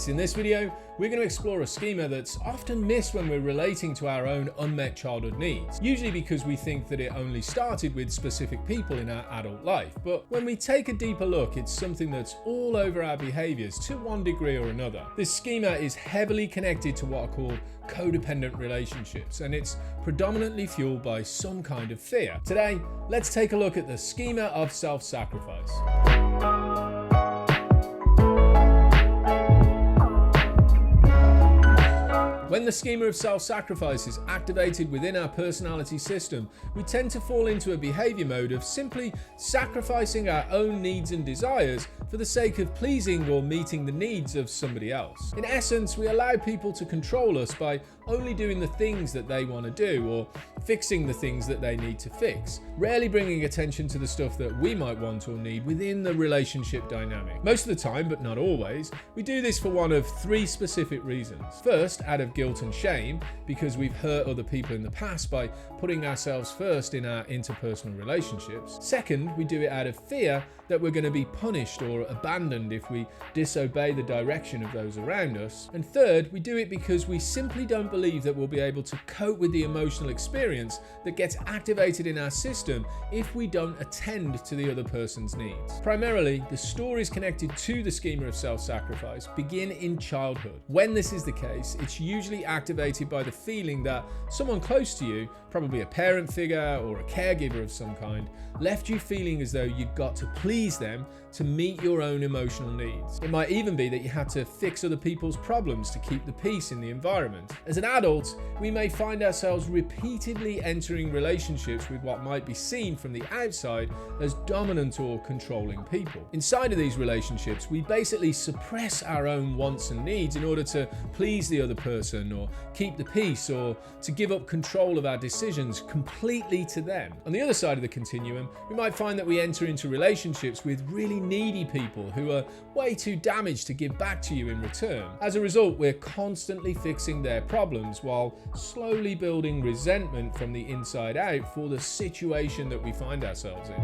In this video, we're going to explore a schema that's often missed when we're relating to our own unmet childhood needs, usually because we think that it only started with specific people in our adult life. But when we take a deeper look, it's something that's all over our behaviors to one degree or another. This schema is heavily connected to what are called codependent relationships, and it's predominantly fueled by some kind of fear. Today, let's take a look at the schema of self-sacrifice. When the schema of self-sacrifice is activated within our personality system, we tend to fall into a behavior mode of simply sacrificing our own needs and desires for the sake of pleasing or meeting the needs of somebody else. In essence, we allow people to control us by only doing the things that they want to do or fixing the things that they need to fix, rarely bringing attention to the stuff that we might want or need within the relationship dynamic. Most of the time, but not always, we do this for one of three specific reasons. First, out of guilt and shame, because we've hurt other people in the past by putting ourselves first in our interpersonal relationships. Second, we do it out of fear that we're going to be punished or abandoned if we disobey the direction of those around us. And third, we do it because we simply don't believe that we'll be able to cope with the emotional experience that gets activated in our system if we don't attend to the other person's needs. Primarily, the stories connected to the schema of self-sacrifice begin in childhood. When this is the case, it's usually activated by the feeling that someone close to you, probably a parent figure or a caregiver of some kind, left you feeling as though you'd got to please them to meet your own emotional needs. It might even be that you had to fix other people's problems to keep the peace in the environment. As an adult, we may find ourselves repeatedly entering relationships with what might be seen from the outside as dominant or controlling people. Inside of these relationships, we basically suppress our own wants and needs in order to please the other person or keep the peace or to give up control of our decisions completely to them. On the other side of the continuum, we might find that we enter into relationships with really needy people who are way too damaged to give back to you in return. As a result, we're constantly fixing their problems while slowly building resentment from the inside out for the situation that we find ourselves in.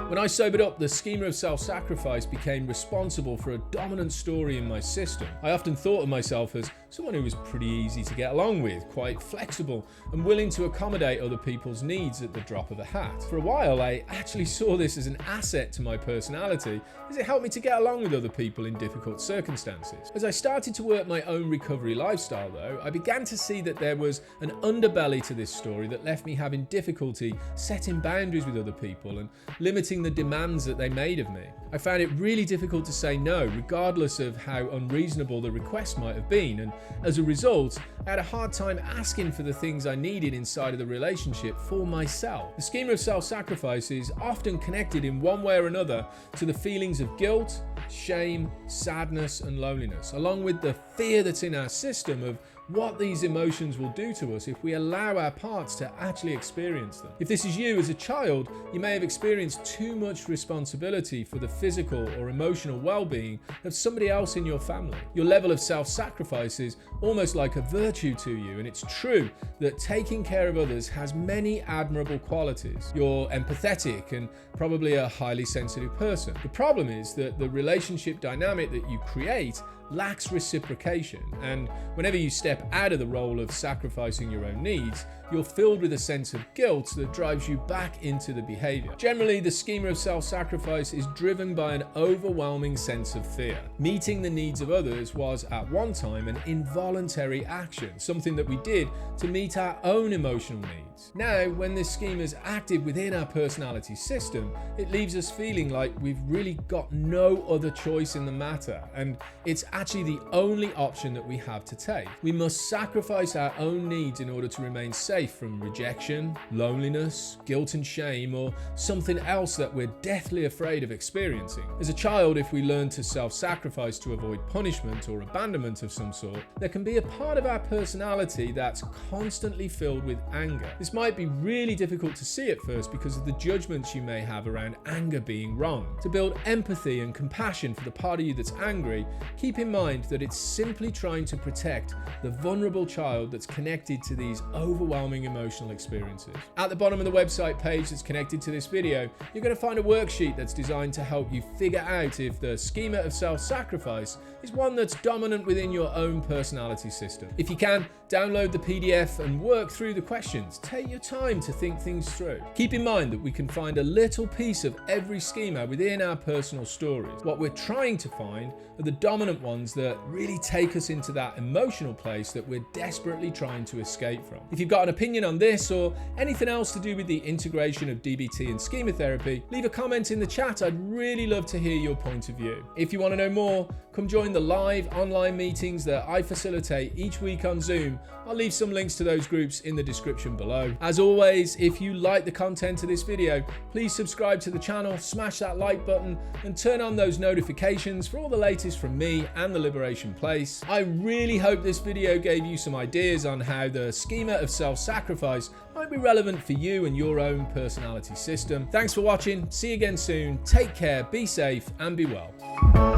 When I sobered up, the schema of self-sacrifice became responsible for a dominant story in my system. I often thought of myself as someone who was pretty easy to get along with, quite flexible, and willing to accommodate other people's needs at the drop of a hat. For a while, I actually saw this as an asset to my personality, as it helped me to get along with other people in difficult circumstances. As I started to work my own recovery lifestyle, though, I began to see that there was an underbelly to this story that left me having difficulty setting boundaries with other people and limiting the demands that they made of me. I found it really difficult to say no, regardless of how unreasonable the request might have been, and as a result, I had a hard time asking for the things I needed inside of the relationship for myself. The schema of self-sacrifice is often connected in one way or another to the feelings of guilt, shame, sadness, and loneliness, along with the fear that's in our system of what these emotions will do to us if we allow our parts to actually experience them. If this is you as a child, you may have experienced too much responsibility for the physical or emotional well-being of somebody else in your family. Your level of self-sacrifice is almost like a virtue to you, and it's true that taking care of others has many admirable qualities. You're empathetic and probably a highly sensitive person. The problem is that the relationship dynamic that you create lacks reciprocation, and whenever you step out of the role of sacrificing your own needs, you're filled with a sense of guilt that drives you back into the behavior. Generally, the schema of self-sacrifice is driven by an overwhelming sense of fear. Meeting the needs of others was at one time an involuntary action, something that we did to meet our own emotional needs. Now, when this schema is active within our personality system, it leaves us feeling like we've really got no other choice in the matter, and it's actually the only option that we have to take. We must sacrifice our own needs in order to remain safe from rejection, loneliness, guilt and shame, or something else that we're deathly afraid of experiencing. As a child, if we learn to self-sacrifice to avoid punishment or abandonment of some sort, there can be a part of our personality that's constantly filled with anger. This might be really difficult to see at first because of the judgments you may have around anger being wrong. To build empathy and compassion for the part of you that's angry, keep in in mind that it's simply trying to protect the vulnerable child that's connected to these overwhelming emotional experiences. At the bottom of the website page that's connected to this video, you're going to find a worksheet that's designed to help you figure out if the schema of self-sacrifice is one that's dominant within your own personality system. If you can, download the PDF and work through the questions. Take your time to think things through. Keep in mind that we can find a little piece of every schema within our personal stories. What we're trying to find are the dominant ones that really take us into that emotional place that we're desperately trying to escape from. If you've got an opinion on this or anything else to do with the integration of DBT and schema therapy, leave a comment in the chat. I'd really love to hear your point of view. If you want to know more, come join the live online meetings that I facilitate each week on Zoom. I'll leave some links to those groups in the description below. As always, if you like the content of this video, please subscribe to the channel, smash that like button, and turn on those notifications for all the latest from me and the Liberation Place. I really hope this video gave you some ideas on how the schema of self-sacrifice might be relevant for you and your own personality system. Thanks for watching. See you again soon. Take care, be safe, and be well.